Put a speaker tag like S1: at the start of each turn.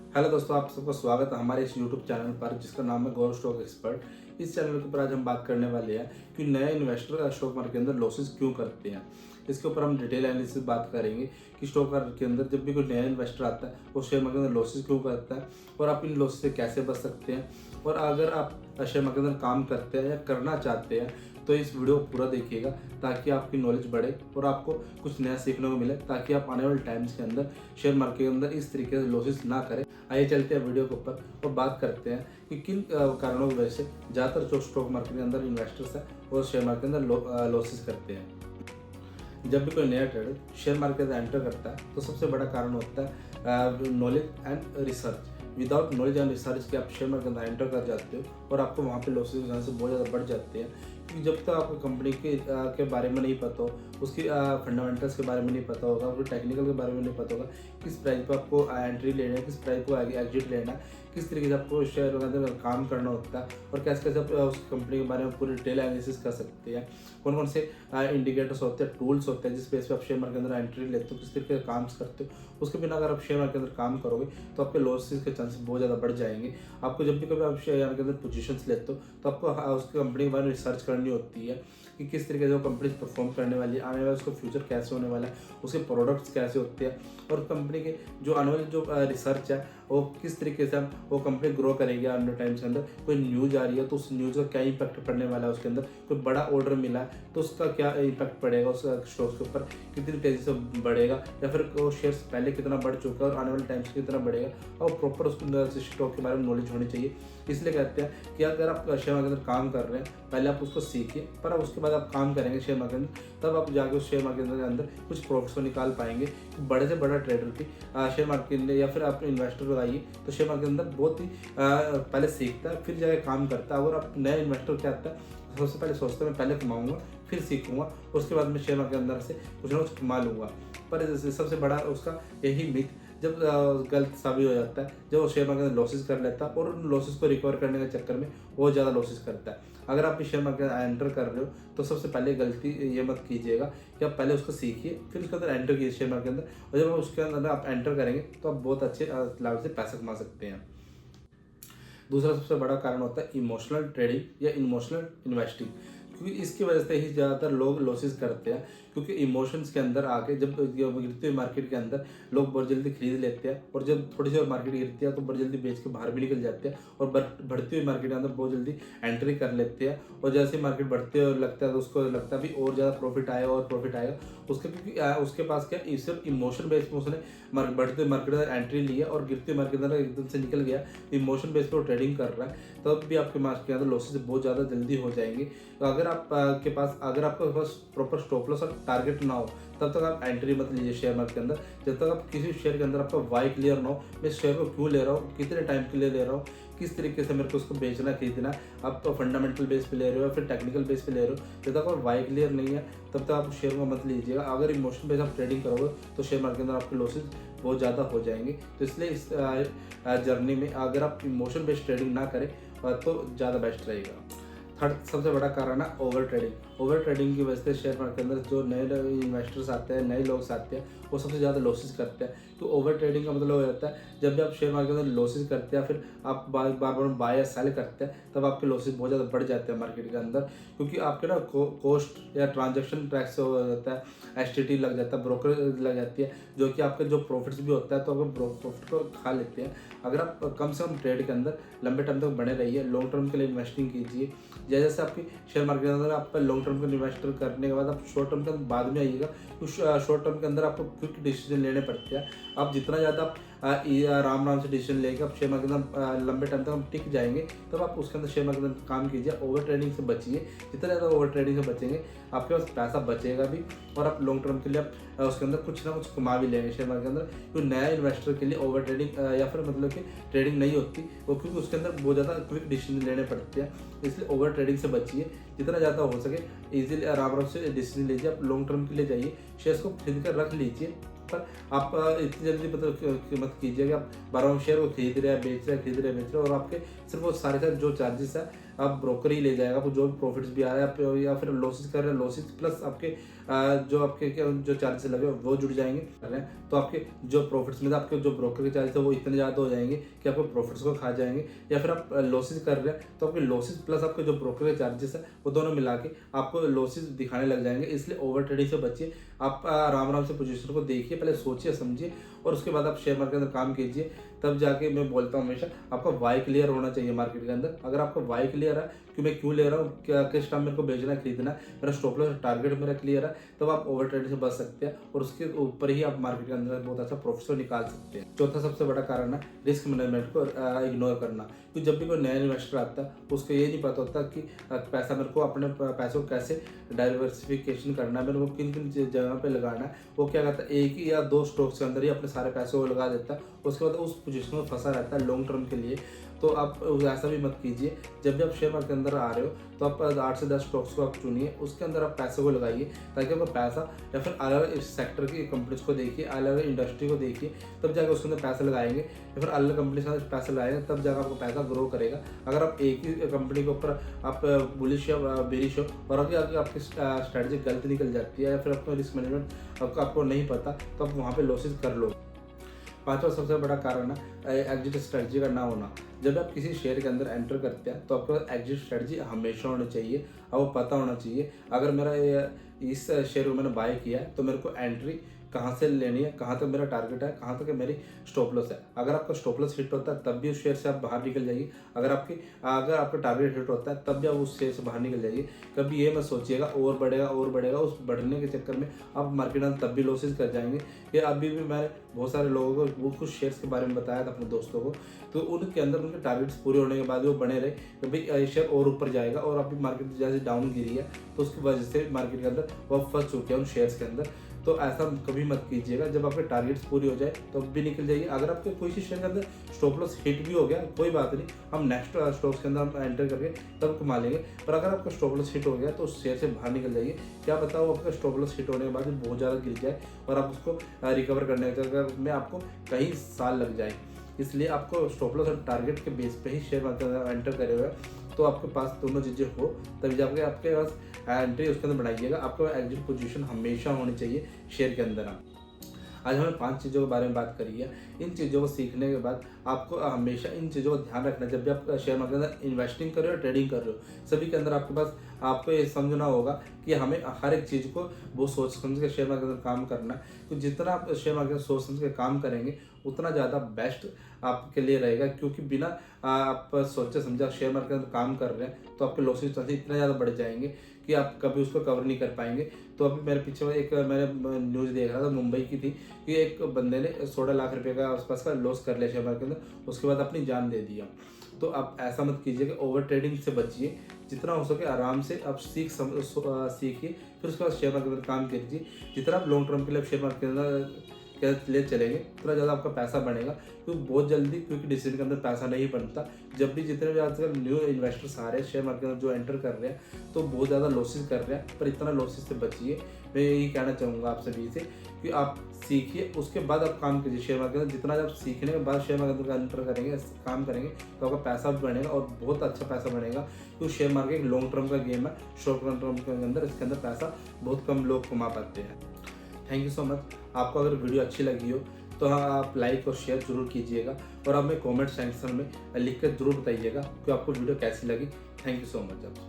S1: Hello दोस्तों, आप सबका स्वागत है हमारे इस यूट्यूब चैनल पर जिसका नाम है गौरव स्टॉक एक्सपर्ट। इस चैनल के ऊपर आज हम बात करने वाले हैं कि नए इन्वेस्टर स्टॉक मार्केट के अंदर लॉसेस क्यों करते हैं। इसके ऊपर हम डिटेल एनालिसिस बात करेंगे कि स्टॉक मार्केट के अंदर जब भी कोई नया इन्वेस्टर आता है वो शेयर मार्केट के अंदर लॉसेस क्यों करता है और आप इन लॉसेस से कैसे बच सकते हैं। और अगर आप शेयर मार्केट के अंदर काम करते हैं या करना चाहते हैं तो इस वीडियो को पूरा देखिएगा ताकि आपकी नॉलेज बढ़े और आपको कुछ नया सीखने को मिले, ताकि आप आने वाले टाइम्स के अंदर शेयर मार्केट के अंदर इस तरीके से लॉसेस ना करें। आइए चलते हैं वीडियो के ऊपर और बात करते हैं कि किन कारणों की वजह से ज़्यादातर जो स्टॉक मार्केट के अंदर इन्वेस्टर्स हैं और शेयर मार्केट के अंदर लॉसेस करते हैं। जब भी कोई नया ट्रेडर शेयर मार्केट में एंटर करता है तो सबसे बड़ा कारण होता है knowledge and research. Without knowledge and research के आप शेयर मार्केट में एंटर कर जाते हो और आपको वहाँ पे लॉसेस होने से बहुत ज़्यादा बढ़ जाते हैं, क्योंकि जब तक आपको कंपनी के बारे में नहीं पता हो, उसकी फंडामेंटल्स के बारे में नहीं पता होगा, उसके टेक्निकल के बारे में नहीं पता होगा, किस प्राइस पर आपको एंट्री लेना है, किस प्राइस को एग्जिट लेना है, किस तरीके से आपको शेयर के अंदर काम करना होता है और कैसे कैसे आप उस कंपनी के बारे में पूरी डिटेल एनालिसिस कर सकते हैं, कौन कौन से इंडिकेटर्स होते हैं, टूल्स होते हैं जिस बेस पे आप शेयर मार्केट के अंदर एंट्री लेते हो, किस तरीके से काम करते हो। उसके बिना अगर आप शेयर मार्केट के अंदर काम करोगे तो आपके लॉसेस के चांसेस बहुत ज़्यादा बढ़ जाएंगे। आपको जब भी कभी आप शेयर मार्केट के अंदर पोजीशंस लेते हो तो आपको उस कंपनी के बारे में रिसर्च करनी होती है कि किस तरीके से वो कंपनी परफॉर्म करने वाली है, आने वाला उसका फ्यूचर कैसे होने वाला है, उसके प्रोडक्ट्स कैसे होते हैं और कंपनी के जो आने वाली जो रिसर्च है वो किस तरीके से हम वो कंपनी ग्रो करेगी आने टाइम्स के अंदर। कोई न्यूज़ आ रही है तो उस न्यूज़ का क्या इम्पैक्ट पड़ने वाला है, उसके अंदर कोई बड़ा ऑर्डर मिला है तो उसका क्या इम्पैक्ट पड़ेगा, उस स्टॉक्स के ऊपर कितनी तेज़ी से बढ़ेगा या फिर वो शेयर्स पहले कितना बढ़ चुका है और आने वाले टाइम्स कितना बढ़ेगा, और प्रॉपर उसको स्टॉक के बारे में नॉलेज होनी चाहिए। इसलिए कहते हैं कि अगर आप शेयर मार्केट के अंदर काम कर रहे हैं पहले आप उसको सीखिए, पर उसके बाद आप काम करेंगे शेयर मार्केट में, तब आप जाके उस शेयर मार्केट के अंदर कुछ प्रॉफिट्स को निकाल पाएंगे। बड़े से बड़ा ट्रेडर भी शेयर मार्केट में या फिर आप इन्वेस्टर लगाइए तो शेयर मार्केट के अंदर बहुत ही पहले सीखता है फिर जाके काम करता है। और आप नया इन्वेस्टर क्या आता है सबसे पहले सोचता है मैं पहले कमाऊंगा फिर सीखूंगा, उसके बाद मैं शेयर मार्केट के अंदर से कुछ ना कुछ कमा लूंगा। पर सबसे बड़ा उसका यही मिथ जब गलत साबित हो जाता है जब वो शेयर मार्केट में लॉसेस कर लेता है और उन लॉसेस को रिकवर करने के चक्कर में बहुत ज़्यादा लॉसेस करता है। अगर आप शेयर मार्केट एंटर कर रहे हो तो सबसे पहले गलती ये मत कीजिएगा कि आप पहले उसको सीखिए फिर उसके अंदर एंटर कीजिए शेयर मार्केट के अंदर, और जब उसके अंदर आप एंटर करेंगे तो आप बहुत अच्छे लाभ से पैसा कमा सकते हैं। दूसरा सबसे बड़ा कारण होता है इमोशनल ट्रेडिंग या इमोशनल इन्वेस्टिंग, क्योंकि इसकी वजह से ही ज़्यादातर लोग लॉसेस करते हैं। क्योंकि इमोशंस के अंदर आके जब गिरते हुए मार्केट के अंदर लोग बहुत जल्दी खरीद लेते हैं और जब थोड़ी सी और मार्केट गिरती है तो बहुत जल्दी बेच के बाहर भी निकल जाते हैं और बढ़ती हुई मार्केट के अंदर बहुत जल्दी एंट्री कर लेते हैं। और जैसे ही मार्केट बढ़ते और लगता है तो उसको लगता है भी और ज़्यादा प्रॉफिट आएगा और प्रॉफिट आएगा उसके, क्योंकि उसके पास क्या सिर्फ इमोशन बेस में उसने बढ़ते मार्केट में एंट्री लिया और गिरते मार्केट अंदर एकदम से निकल गया, इमोशन बेस पर वो ट्रेडिंग कर रहा है, तब भी आपके मार्केट के अंदर लॉसेस बहुत ज़्यादा जल्दी हो जाएंगे। तो अगर आपके पास प्रॉपर स्टॉप लॉस और टारगेट ना हो तब तक आप एंट्री मत लीजिए शेयर मार्केट के अंदर। जब तक आप किसी शेयर के अंदर आपका वाई क्लियर ना हो, मैं शेयर को क्यों ले रहा हूँ, कितने टाइम के लिए ले रहा हूँ, किस तरीके से मेरे को उसको बेचना खरीदना, आप तो फंडामेंटल बेस पे ले रहे हो या फिर टेक्निकल बेस पे ले रहे हो, जब तक आप वाई क्लियर नहीं है तब तक आप शेयर को मत लीजिएगा। अगर इमोशन बेस आप ट्रेडिंग करोगे तो शेयर मार्केट के अंदर आपके लॉसेज बहुत ज़्यादा हो जाएंगे। तो इसलिए इस जर्नी में अगर आप इमोशन बेस्ड ट्रेडिंग ना करें तो ज़्यादा बेस्ट रहेगा। थर्ड सबसे बड़ा कारण है ओवर ट्रेडिंग। ओवर ट्रेडिंग की वजह से शेयर मार्केट के अंदर जो नए इन्वेस्टर्स आते हैं, नए लोग आते हैं, वो सबसे ज़्यादा लॉसेस करते हैं। तो ओवर ट्रेडिंग का मतलब हो जाता है जब भी आप शेयर मार्केट के अंदर लॉसेस करते हैं फिर आप बार बार बाय या सेल करते हैं तब आपके लॉसेस बहुत ज़्यादा बढ़ जाते हैं मार्केट के अंदर, क्योंकि आपके ना कॉस्ट या ट्रांजेक्शन टैक्स से हो जाता है, एसटीटी लग जाता है, ब्रोकर लग जाती है, जो कि आपके जो प्रॉफिट्स भी होता है तो आप प्रॉफिट को खा लेते हैं। अगर आप कम से कम ट्रेड के अंदर लंबे टाइम तक बने रहिए, लॉन्ग टर्म के लिए इन्वेस्टिंग कीजिए। जैसे आपकी शेयर मार्केट के अंदर आप लॉन्ग टर्म का इन्वेस्टर करने के बाद आप शॉर्ट टर्म के अंदर बाद में आइएगा, कुछ शॉर्ट टर्म के अंदर आपको क्विक डिसीजन लेने पड़ते हैं। आप जितना ज़्यादा आप आराम से डिसीजन लेके आप शेयर मार्केट के अंदर लंबे टाइम तक हम टिक जाएंगे तब आप उसके अंदर शेयर मार्केट के अंदर काम कीजिए। ओवर ट्रेडिंग से बचिए, जितना ज़्यादा ओवर ट्रेडिंग से बचेंगे आपके पास पैसा बचेगा भी और आप लॉन्ग टर्म के लिए आप उसके अंदर कुछ ना कुछ कमा भी लेंगे शेयर मार्केट के अंदर। तो नया इन्वेस्टर के लिए ओवर ट्रेडिंग या फिर मतलब कि ट्रेडिंग नहीं होती वो, क्योंकि उसके अंदर बहुत ज़्यादा क्विक डिसीजन लेने पड़ते हैं। इसलिए ओवर ट्रेडिंग से बचिए, जितना ज़्यादा हो सके इजीली आराम से डिसीजन लीजिए। आप लॉन्ग टर्म के लिए जाइए, शेयर्स को खरीद कर रख लीजिए, पर आप इतनी जल्दी मतलब मत कीजिए कि आप बार शेयर को खरीद रहे हैं बेच रहे हैं, खरीद रहे हैं बेच रहे हैं और आपके सिर्फ वो सारे जो चार्जेस है आप ब्रोकर ही ले जाएगा। आपको जो भी प्रॉफिट्स भी आ रहा है या फिर लॉसेस कर रहे हैं, लॉसेस प्लस आपके जो आपके क्या जो चार्जेस लगे वो जुड़ जाएंगे कर रहे हैं, तो आपके जो प्रॉफिट्स में आपके जो ब्रोकर के चार्जेस है वो इतने ज़्यादा हो जाएंगे कि आपको प्रॉफिट्स को खा जाएंगे। या फिर आप लॉसेस कर रहे हैं तो आपके लॉसेस प्लस आपके जो ब्रोकर के चार्जेस है वो दोनों मिला के आपको लॉसेस दिखाने लग जाएंगे। इसलिए ओवर ट्रेडिंग से बचिए। आप आराम आराम से पोजीशन को देखिए, पहले सोचिए समझिए और उसके बाद आप शेयर मार्केट के अंदर काम कीजिए। तब जाके मैं बोलता हूँ हमेशा आपका वाई क्लियर होना चाहिए मार्केट के अंदर। अगर आपका वाई क्लियर है कि मैं क्यों ले रहा हूँ, क्या किस टाइम मेरे को बेचना है खरीदना है, मेरा स्टॉप लॉस टारगेट मेरा क्लियर है, तब आप ओवर ट्रेडिंग से बच सकते हैं और उसके ऊपर ही आप मार्केट के अंदर बहुत अच्छा प्रॉफिट निकाल सकते हैं। चौथा सबसे बड़ा कारण है रिस्क मैनेजमेंट को इग्नोर करना। क्योंकि जब भी कोई नया इन्वेस्टर आता है उसको ये नहीं पता होता कि पैसा मेरे को अपने पैसों को कैसे डाइवर्सिफिकेशन करना है, मेरे को किन किन जगह पे लगाना है। वो क्या करता है, एक ही या दो स्टॉक्स के अंदर ही अपने सारे पैसे को लगा देता है, उसके बाद उस पोजीशन में फंसा रहता है लॉन्ग टर्म के लिए। तो आप ऐसा भी मत कीजिए। जब भी आप शेयर मार्केट के अंदर आ रहे हो तो आप 8 से 10 स्टॉक्स को आप चुनिए, उसके अंदर आप पैसे को लगाइए ताकि आपका पैसा या फिर अलग अलग सेक्टर की कंपनीज को देखिए, अलग अलग इंडस्ट्री को देखिए, तब जाकर उसके अंदर पैसे लगाएंगे या फिर अलग कंपनी के अंदर पैसे लगाएंगे, तब जाकर आपका पैसा ग्रो करेगा। अगर आप एक ही कंपनी के ऊपर आप बुलिश या बेरिश हो और अगर आपकी स्ट्रैटेजी गलत निकल जाती है या फिर आपका रिस्क मैनेजमेंट आपको नहीं पता तो आप वहाँ पे लॉसेस कर लो। पांचवा सबसे बड़ा कारण है एग्जिट स्ट्रेटजी का ना होना। जब आप किसी शेयर के अंदर एंटर करते हैं तो आपके पास एग्जिट स्ट्रेटजी हमेशा होनी चाहिए, आपको पता होना चाहिए। अगर मेरा इस शेयर को मैंने बाय किया है तो मेरे को एंट्री कहाँ से लेनी है, कहाँ तक मेरा टारगेट है, कहाँ तक मेरी स्टॉप लॉस है। अगर आपका स्टॉप लॉस हिट होता है तब भी उस शेयर से आप बाहर निकल जाइए, अगर आपका टारगेट हिट होता है तब भी आप उस शेयर से बाहर निकल जाइए। कभी ये मत सोचिएगा और बढ़ेगा, उस बढ़ने के चक्कर में आप मार्केट में तब भी लॉसेस कर जाएंगे। ये अभी भी मैंने बहुत सारे लोगों को वो कुछ शेयर्स के बारे में बताया था अपने दोस्तों को, तो उनके अंदर उनके टारगेट्स पूरे होने के बाद वो बने रहे कि भाई ये शेयर और ऊपर जाएगा, और अभी मार्केट जैसे डाउन गिरी है तो उसकी वजह से मार्केट के अंदर वो फंस चुके हैं उन शेयर्स के अंदर। तो ऐसा कभी मत कीजिएगा। जब आपके टारगेट्स पूरी हो जाए तो भी निकल जाइए। अगर आपके कोई सी शेयर के अंदर स्टॉप लॉस हिट भी हो गया कोई बात नहीं, हम नेक्स्ट स्टॉक्स के अंदर हम एंटर करके तब कमा लेंगे। पर अगर आपका स्टॉप लॉस हिट हो गया तो उस शेयर से बाहर निकल जाइए। क्या बताओ आपका स्टॉप लॉस हिट होने के बाद बहुत ज़्यादा गिर जाए और आप उसको रिकवर करने के चक्कर में आपको कई साल लग जाए। इसलिए आपको स्टॉप लॉस और टारगेट के बेस पे ही शेयर मार्केट एंटर करे हुए तो आपके पास दोनों चीज़ें हो तभी जाके आपके पास एंट्री उसके अंदर बनाइएगा। आपको एग्जिट पोजीशन हमेशा होनी चाहिए शेयर के अंदर। आज हमने 5 चीज़ों के बारे में बात करी है। इन चीज़ों को सीखने के बाद आपको हमेशा इन चीज़ों का ध्यान रखना है। जब भी आप शेयर मार्केट के अंदर इन्वेस्टिंग कर रहे हो, ट्रेडिंग कर रहे हो, सभी के अंदर आपके पास आपको ये समझना होगा कि हमें हर एक चीज़ को वो सोच समझ के शेयर मार्केट के अंदर काम करना है। तो जितना आप शेयर मार्केट में सोच समझ के काम करेंगे उतना ज़्यादा बेस्ट आपके लिए रहेगा, क्योंकि बिना आप सोचे समझे शेयर मार्केट के अंदर काम कर रहे हैं तो आपके लॉसेस इतना ज़्यादा बढ़ जाएंगे कि आप कभी उसको कवर नहीं कर पाएंगे। तो अभी मेरे पीछे एक मैंने न्यूज़ देख रहा था, मुंबई की थी, कि एक बंदे ने 16 लाख रुपए का आसपास का लॉस कर लिया शेयर मार्केट के अंदर, उसके बाद अपनी जान दे दिया। तो आप ऐसा मत कीजिए कि ओवर ट्रेडिंग से बचिए। जितना हो सके आराम से आप सीखिए, फिर उसके बाद शेयर मार्केट के अंदर काम कीजिए। जितना आप लॉन्ग टर्म के लिए शेयर मार्केट के अंदर ले चलेंगे उतना ज़्यादा आपका पैसा बनेगा। क्योंकि बहुत जल्दी क्विक डिसीजन के अंदर पैसा नहीं बनता। जब भी जितने भी आजकल न्यू इन्वेस्टर्स आ रहे हैं शेयर मार्केट में जो एंटर कर रहे हैं तो बहुत ज़्यादा लॉसेस कर रहे हैं, पर इतना लॉसेस से बचिए। मैं यही कहना चाहूँगा आप सभी से कि आप सीखिए, उसके बाद आप काम कीजिए शेयर मार्केट में। जितना जब सीखने के बाद शेयर मार्केट में एंटर करेंगे, काम करेंगे तो आपका पैसा भी बनेगा और बहुत अच्छा पैसा बनेगा। क्योंकि शेयर मार्केट एक लॉन्ग टर्म का गेम है, शॉर्ट टर्म के अंदर इसके अंदर पैसा बहुत कम लोग कमा पाते हैं। Thank you so much. आपको अगर वीडियो अच्छी लगी हो तो आप लाइक और शेयर जरूर कीजिएगा और हमें कमेंट सेक्शन में लिख कर जरूर बताइएगा कि आपको वीडियो कैसी लगी। Thank you so much.